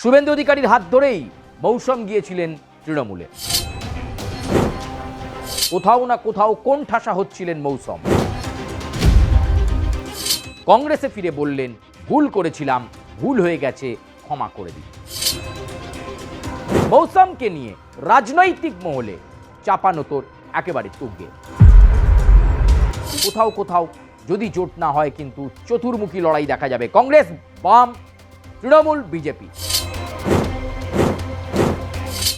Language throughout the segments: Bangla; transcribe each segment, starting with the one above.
শুভেন্দু অধিকারীর হাত ধরেই মৌসম গিয়েছিলেন তৃণমূলে। কোথাও না কোথাও কোণঠাসা হচ্ছিলেন মৌসম। কংগ্রেসে ফিরে বললেন, ভুল করেছিলাম, ভুল হয়ে গেছে, ক্ষমা করে দিন। মৌসমকে নিয়ে রাজনৈতিক মহলে চাপানোতর একেবারে তুঙ্গে। কোথাও কোথাও যদি জোট না হয় কিন্তু চতুর্মুখী লড়াই দেখা যাবে কংগ্রেস, বাম, তৃণমূল, বিজেপি।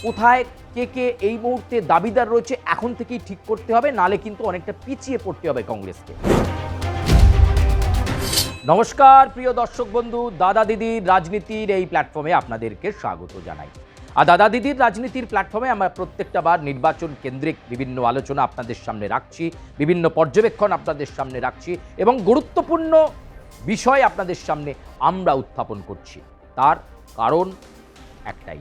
কোথায় কে কে এই মুহূর্তে দাবিদার রয়েছে এখন থেকেই ঠিক করতে হবে, নালে কিন্তু অনেকটা পিছিয়ে পড়তে হবে কংগ্রেসকে। নমস্কার প্রিয় দর্শক বন্ধু, দাদা দিদির রাজনীতির এই প্ল্যাটফর্মে আপনাদেরকে স্বাগত জানাই। আর দাদা দিদির রাজনীতির প্ল্যাটফর্মে আমরা প্রত্যেকটা বার নির্বাচন কেন্দ্রিক বিভিন্ন আলোচনা আপনাদের সামনে রাখছি, বিভিন্ন পর্যবেক্ষণ আপনাদের সামনে রাখছি এবং গুরুত্বপূর্ণ বিষয় আপনাদের সামনে আমরা উত্থাপন করছি। তার কারণ একটাই,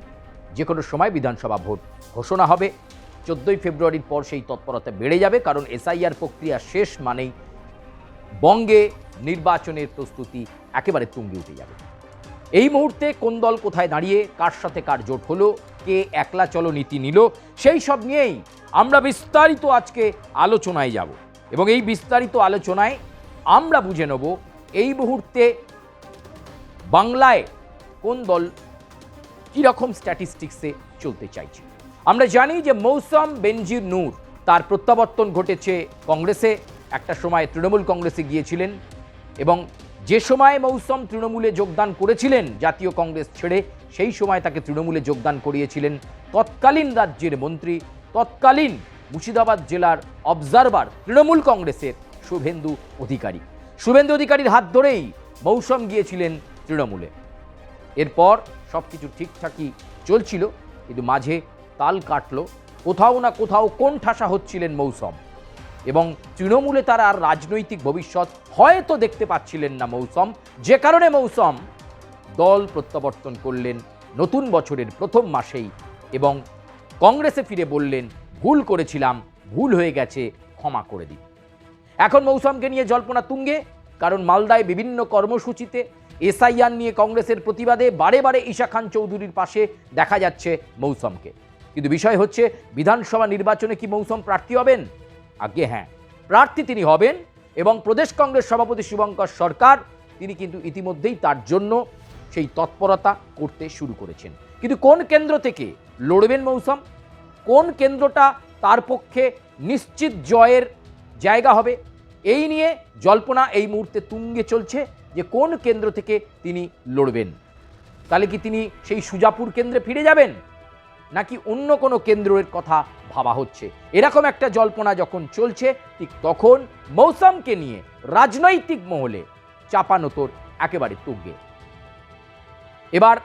যে কোনো সময় বিধানসভা ভোট ঘোষণা হবে। 14ই ফেব্রুয়ারির পর সেই তৎপরতা বেড়ে যাবে, কারণ এসআইআর প্রক্রিয়া শেষ মানেই বঙ্গে নির্বাচনের প্রস্তুতি একেবারে তুঙ্গে উঠে যাবে। এই মুহূর্তে কোন দল কোথায় দাঁড়িয়ে, কার সাথে কার জোট হলো, কে একলা চলো নীতি নিল, সেই সব নিয়েই আমরা বিস্তারিত আজকে আলোচনায় যাব এবং এই বিস্তারিত আলোচনায় আমরা বুঝে নেব এই মুহূর্তে বাংলায় কোন দল কীরকম স্ট্যাটিস্টিক্সে চলতে চাইছে। আমরা জানি যে মৌসম বেনজির নূর তার প্রত্যাবর্তন ঘটেছে কংগ্রেসে, একটা সময় তৃণমূল কংগ্রেসে গিয়েছিলেন এবং যে সময় মৌসম তৃণমূলে যোগদান করেছিলেন জাতীয় কংগ্রেস ছেড়ে, সেই সময় তাকে তৃণমূলে যোগদান করিয়েছিলেন তৎকালীন রাজ্যের মন্ত্রী, তৎকালীন মুর্শিদাবাদ জেলার অবজারভার তৃণমূল কংগ্রেসের শুভেন্দু অধিকারী। শুভেন্দু অধিকারীর হাত ধরেই মৌসম গিয়েছিলেন তৃণমূলে। এরপর সব কিছু ঠিকঠাকই চলছিল, কিন্তু মাঝে তাল কাটল। কোথাও না কোথাও কোণঠাসা হচ্ছিলেন মৌসম এবং তৃণমূলে তার আর রাজনৈতিক ভবিষ্যৎ হয়তো দেখতে পাচ্ছিলেন না মৌসম, যে কারণে মৌসম দল প্রত্যাবর্তন করলেন নতুন বছরের প্রথম মাসেই এবং কংগ্রেসে ফিরে বললেন, ভুল করেছিলাম, ভুল হয়ে গেছে, ক্ষমা করে দিন। এখন মৌসমকে নিয়ে জল্পনা তুঙ্গে, কারণ মালদায় বিভিন্ন কর্মসূচিতে এসআইআর নিয়ে কংগ্রেসের প্রতিবাদে বারে বারে ঈশা খান চৌধুরীর পাশে দেখা যাচ্ছে মৌসমকে। কিন্তু বিষয় হচ্ছে, বিধানসভা নির্বাচনে কি মৌসম প্রার্থী হবেন? আগে হ্যাঁ, প্রার্থী তিনি হবেন এবং প্রদেশ কংগ্রেস সভাপতি শুভঙ্কর সরকার তিনি কিন্তু ইতিমধ্যেই তার জন্য সেই তৎপরতা করতে শুরু করেছেন। কিন্তু কোন কেন্দ্র থেকে লড়বেন মৌসম, কোন কেন্দ্রটা তার পক্ষে নিশ্চিত জয়ের জায়গা হবে, এই নিয়ে জল্পনা এই মুহূর্তে তুঙ্গে চলছে যে কোন কেন্দ্র থেকে তিনি লড়বেন। তাহলে কি তিনি সেই সুজাপুর কেন্দ্রে ফিরে যাবেন, নাকি অন্য কোনো কেন্দ্রের কথা ভাবা হচ্ছে? এরকম একটা জল্পনা যখন চলছে, ঠিক তখন মৌসমকে নিয়ে রাজনৈতিক মহলে চাপানোতর একেবারে তুঙ্গে। এবার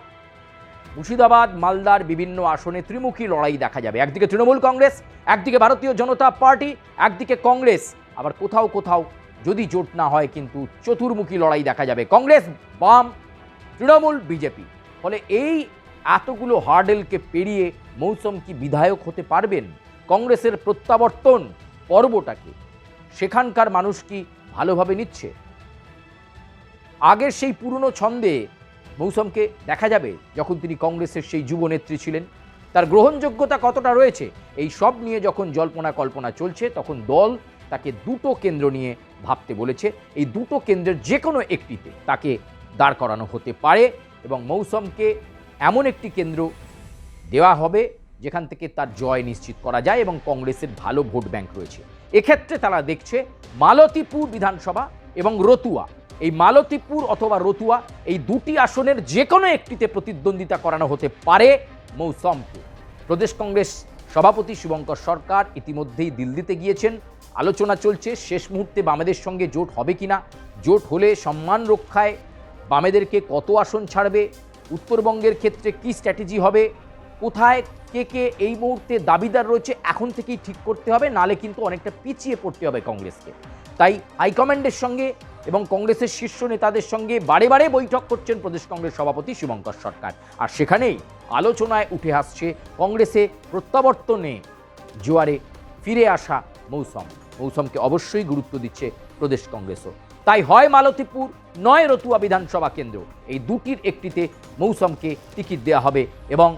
মুর্শিদাবাদ, মালদার বিভিন্ন আসনে ত্রিমুখী লড়াই দেখা যাবে। একদিকে তৃণমূল কংগ্রেস, একদিকে ভারতীয় জনতা পার্টি, একদিকে কংগ্রেস। আবার কোথাও কোথাও যদি জোট না হয় কিন্তু চতুর্মুখী লড়াই দেখা যাবে কংগ্রেস, বাম, তৃণমূল, বিজেপি। ফলে এই এতগুলো হার্ডেলকে পেরিয়ে মৌসম কি বিধায়ক হতে পারবেন? কংগ্রেসের প্রত্যাবর্তন পর্বটাকে সেখানকার মানুষ কি ভালোভাবে নিচ্ছে? আগের সেই পুরনো ছন্দে মৌসমকে দেখা যাবে যখন তিনি কংগ্রেসের সেই যুবনেত্রী ছিলেন? তার গ্রহণযোগ্যতা কতটা রয়েছে? এই সব নিয়ে যখন জল্পনা কল্পনা চলছে, তখন দল তাকে দুটো কেন্দ্র নিয়ে ভাবতে বলেছে। এই দুটো কেন্দ্রের যে কোনো একটিতে তাকে দাঁড় করানো হতে পারে এবং মৌসমকে এমন একটি কেন্দ্র দেওয়া হবে যেখান থেকে তার জয় নিশ্চিত করা যায় এবং কংগ্রেসের ভালো ভোট ব্যাংক রয়েছে। এক্ষেত্রে তারা দেখছে মালতীপুর বিধানসভা এবং রতুয়া। এই মালতীপুর অথবা রতুয়া, এই দুটি আসনের যে কোনো একটিতে প্রতিদ্বন্দ্বিতা করানো হতে পারে মৌসমকে। প্রদেশ কংগ্রেস সভাপতি শুভঙ্কর সরকার ইতিমধ্যেই দিল্লিতে গিয়েছেন। আলোচনা চলছে শেষ মুহূর্তে বামেদের সঙ্গে জোট হবে কিনা, জোট হলে সম্মান রক্ষায় বামেদেরকে কত আসন ছাড়বে, উত্তরবঙ্গের ক্ষেত্রে কি স্ট্র্যাটেজি হবে, কোথায় কে কে এই মুহূর্তে দাবিদার রয়েছে এখন থেকেই ঠিক করতে হবে, নালে কিন্তু অনেকটা পিছিয়ে পড়তে হবে কংগ্রেসকে। তাই হাইকমান্ডের সঙ্গে এবং কংগ্রেসের শীর্ষ নেতাদের সঙ্গে বারে বারে বৈঠক করছেন প্রদেশ কংগ্রেস সভাপতি শুভঙ্কর সরকার। আর সেখানেই আলোচনায় উঠে আসছে কংগ্রেসে প্রত্যাবর্তনে জোয়ারে ফিরে আসা মৌসমকে অবশ্যই গুরুত্ব দিচ্ছে প্রদেশ কংগ্রেসও। তাই হয় মালতীপুর নয় রতুয়া বিধানসভা কেন্দ্র, এই দুটির একটিতে মৌসুমকে টিকিট দেওয়া হবে এবং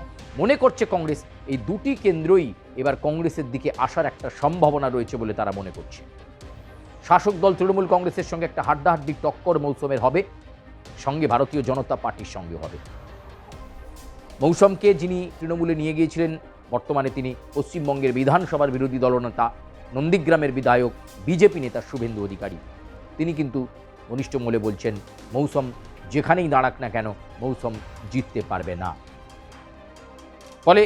মনে করছে কংগ্রেস এই দুটি কেন্দ্রই এবার কংগ্রেসের দিকে আসার একটা সম্ভাবনা রয়েছে বলে তারা মনে করছে। শাসক দল তৃণমূল কংগ্রেসের সঙ্গে একটা হাড্ডাহাড্ডি টক্কর মৌসুমের হবে, সঙ্গে ভারতীয় জনতা পার্টির সঙ্গে হবে। মৌসুমকে যিনি তৃণমূলে নিয়ে গিয়েছিলেন, বর্তমানে তিনি পশ্চিমবঙ্গের বিধানসভার বিরোধী দলনেতা, নন্দীগ্রামের বিধায়ক, বিজেপি নেতা শুভেন্দু অধিকারী, তিনি কিন্তু ঘনিষ্ঠ মূলে বলছেন মৌসুম যেখানেই দাঁড়াক না কেন মৌসুম জিততে পারবে না। ফলে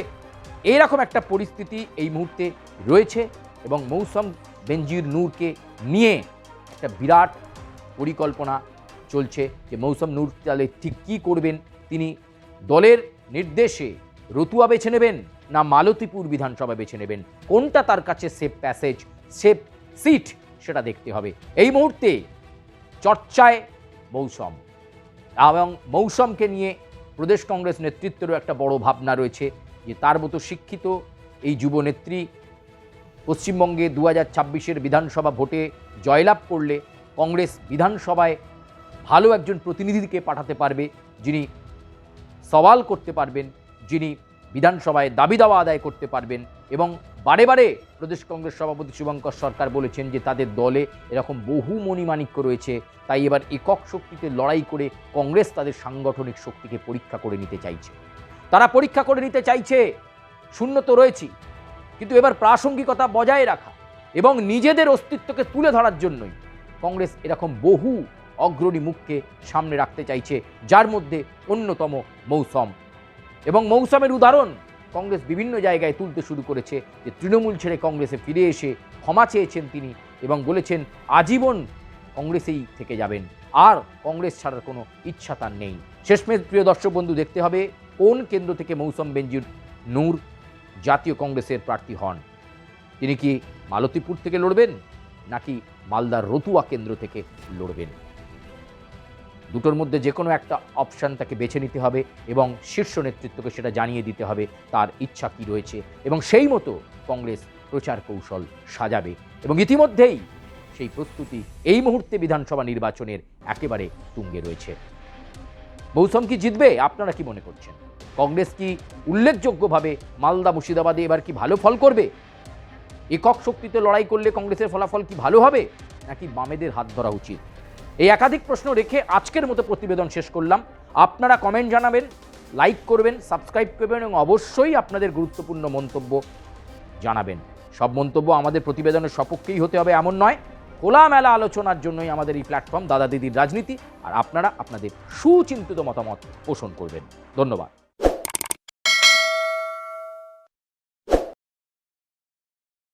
এইরকম একটা পরিস্থিতি এই মুহূর্তে রয়েছে এবং মৌসুম বেনজির নূরকে নিয়ে একটা বিরাট পরিকল্পনা চলছে যে মৌসুম নূর তাহলে ঠিক কী করবেন, তিনি দলের নির্দেশে রতুয়া বেছে নেবেন না মালতীপুর বিধানসভা বেছে নেবেন, কোনটা তার কাছে সেফ প্যাসেজ, সেফ সিট, সেটা দেখতে হবে। এই মুহূর্তে চর্চায় মৌসুম এবং মৌসুমকে নিয়ে প্রদেশ কংগ্রেস নেতৃত্বেরও একটা বড় ভাবনা রয়েছে যে তার মতো শিক্ষিত এই যুবনেত্রী পশ্চিমবঙ্গে 2026-এর বিধানসভা ভোটে জয়লাভ করলে কংগ্রেস বিধানসভায় ভালো একজন প্রতিনিধিকে পাঠাতে পারবে, যিনি সওয়াল করতে পারবেন, যিনি বিধানসভায় দাবি দাওয়া আদায় করতে পারবেন। এবং বারে বারে প্রদেশ কংগ্রেস সভাপতি শুভঙ্কর সরকার বলেছেন যে তাদের দলে এরকম বহু মণিমাণিক্য রয়েছে, তাই এবার একক শক্তিতে লড়াই করে কংগ্রেস তাদের সাংগঠনিক শক্তিকে পরীক্ষা করে নিতে চাইছে। তারা পরীক্ষা করে নিতে চাইছে, শূন্য তো রয়েছে, কিন্তু এবার প্রাসঙ্গিকতা বজায় রাখা এবং নিজেদের অস্তিত্বকে তুলে ধরার জন্যই কংগ্রেস এরকম বহু অগ্রণী মুখকে সামনে রাখতে চাইছে, যার মধ্যে অন্যতম মৌসুম। এবং মৌসুমের উদাহরণ কংগ্রেস বিভিন্ন জায়গায় তুলতে শুরু করেছে যে তৃণমূল ছেড়ে কংগ্রেসে ফিরে এসে ক্ষমা চেয়েছেন তিনি এবং বলেছেন আজীবন কংগ্রেসেই থেকে যাবেন, আর কংগ্রেস ছাড়ার কোনো ইচ্ছা তার নেই। শেষমেশ প্রিয় দর্শক বন্ধু, দেখতে হবে কোন কেন্দ্র থেকে মৌসুম বেনজির নূর জাতীয় কংগ্রেসের প্রার্থী হন। তিনি কি মালতীপুর থেকে লড়বেন নাকি মালদার রতুয়া কেন্দ্র থেকে লড়বেন? দুটোর মধ্যে যে কোনো একটা অপশান তাকে বেছে নিতে হবে এবং শীর্ষ নেতৃত্বকে সেটা জানিয়ে দিতে হবে তার ইচ্ছা কী রয়েছে এবং সেই মতো কংগ্রেস প্রচার কৌশল সাজাবে। এবং ইতিমধ্যেই সেই প্রস্তুতি এই মুহূর্তে বিধানসভা নির্বাচনের একেবারে তুঙ্গে রয়েছে। মৌসুম কি জিতবে? আপনারা কি মনে করছেন? কংগ্রেস কি উল্লেখযোগ্যভাবে মালদা মুর্শিদাবাদে এবার কি ভালো ফল করবে? একক শক্তিতে লড়াই করলে কংগ্রেসের ফলাফল কি ভালো হবে নাকি বামেদের হাত ধরা উচিত? এই একাধিক প্রশ্ন রেখে আজকের মতো প্রতিবেদন শেষ করলাম। আপনারা কমেন্ট জানাবেন, লাইক করবেন, সাবস্ক্রাইব করবেন এবং অবশ্যই আপনাদের গুরুত্বপূর্ণ মন্তব্য জানাবেন। সব মন্তব্য আমাদের প্রতিবেদনের সপক্ষেই হতে হবে এমন নয়, খোলামেলা আলোচনার জন্যই আমাদের এই প্ল্যাটফর্ম দাদা দিদির রাজনীতি, আর আপনারা আপনাদের সুচিন্তিত মতামত পোষণ করবেন। ধন্যবাদ।